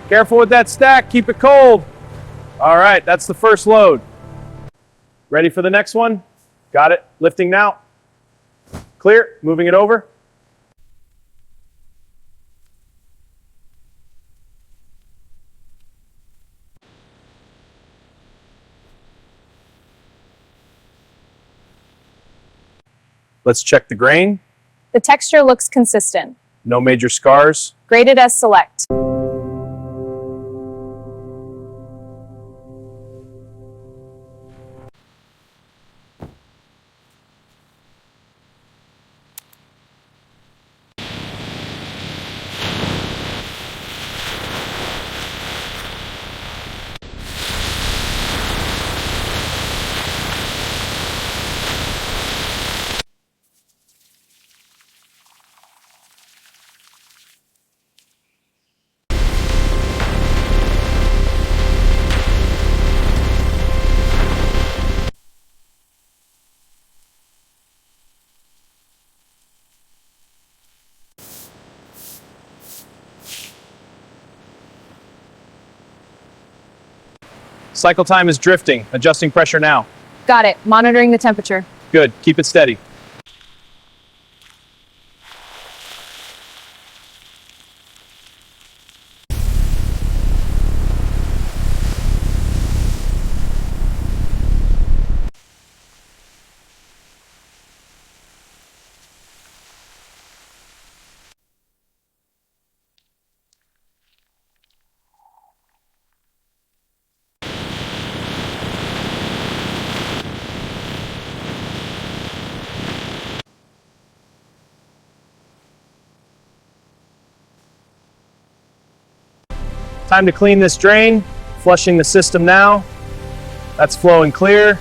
Careful with that stack, keep it cold. All right, that's the first load. Ready for the next one? Got it, lifting now. Clear, moving it over. Let's check the grain. The texture looks consistent. No major scars. Graded as select. Cycle time is drifting. Adjusting pressure now. Got it. Monitoring the temperature. Good, keep it steady. Time to clean this drain. Flushing the system now. That's flowing clear.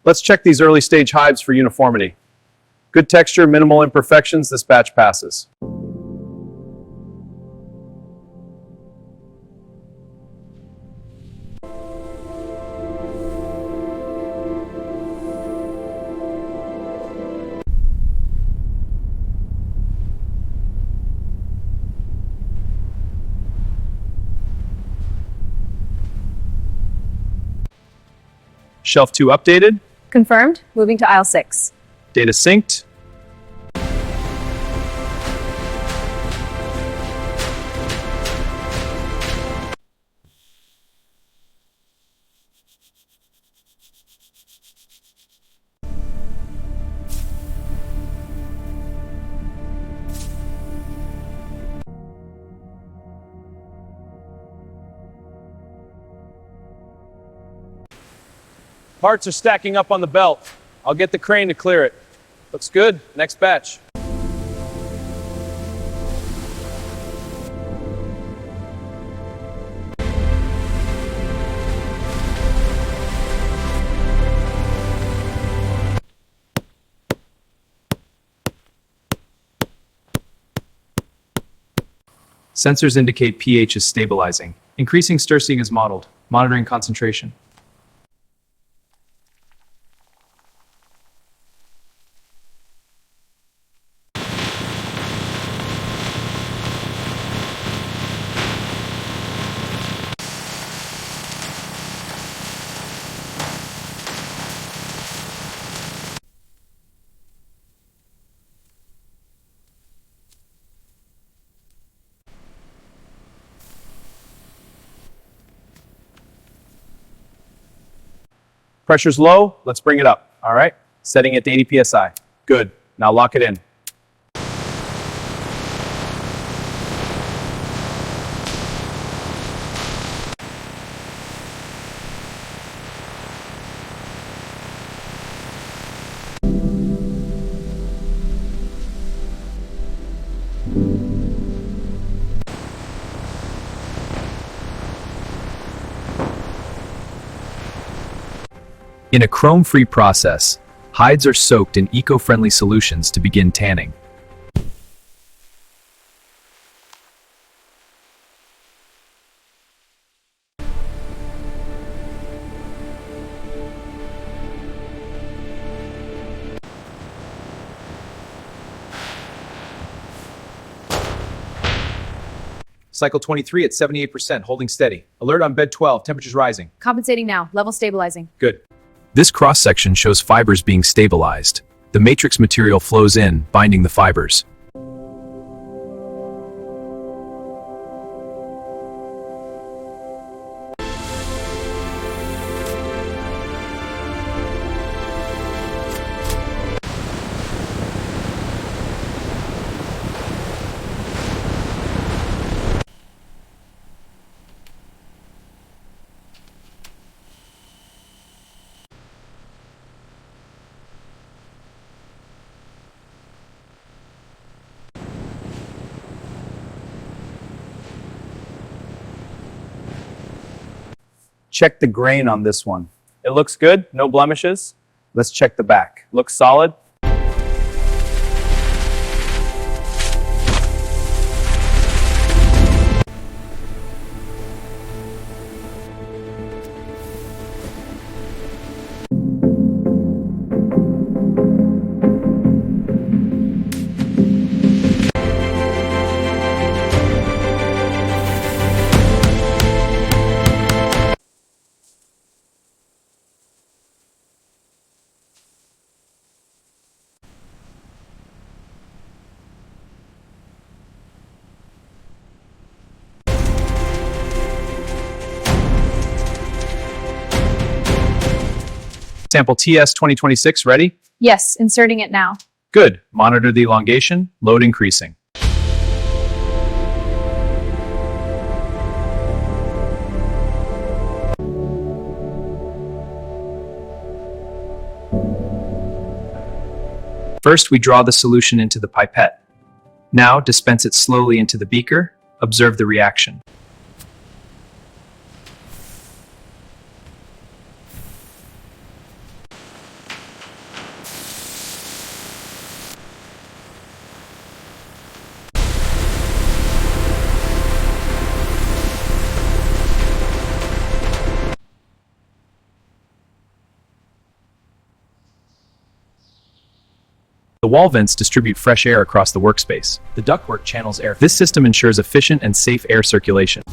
Let's check these early stage hives for uniformity. Good texture, minimal imperfections, this batch passes. Shelf 2 updated. Confirmed. Moving to aisle 6. Data synced. Parts are stacking up on the belt. I'll get the crane to clear it. Looks good. Next batch. Sensors indicate pH is stabilizing. Increasing stir-seeing is modeled. Monitoring concentration. Pressure's low, let's bring it up. All right, setting it to 80 psi. Good, now lock it in. In a chrome-free process, hides are soaked in eco-friendly solutions to begin tanning. Cycle 23 at 78%, holding steady. Alert on bed 12, temperatures rising. Compensating now. Level stabilizing. Good. This cross-section shows fibers being stabilized. The matrix material flows in, binding the fibers. Check the grain on this one. It looks good, no blemishes. Let's check the back. Looks solid. Sample TS 2026 ready? Yes, inserting it now. Good. Monitor the elongation, load increasing. First, we draw the solution into the pipette. Now, dispense it slowly into the beaker. Observe the reaction. The wall vents distribute fresh air across the workspace. The ductwork channels air. This system ensures efficient and safe air circulation.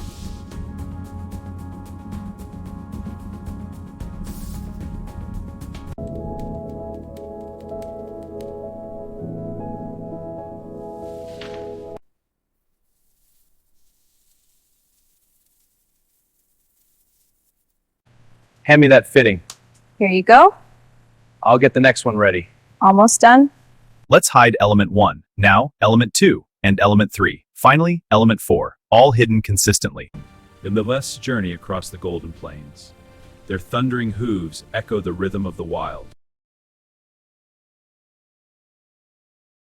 Hand me that fitting. Here you go. I'll get the next one ready. Almost done. Let's hide element 1, now element 2, and element 3. Finally, element 4, all hidden consistently. In the less journey across the Golden Plains, their thundering hooves echo the rhythm of the wild.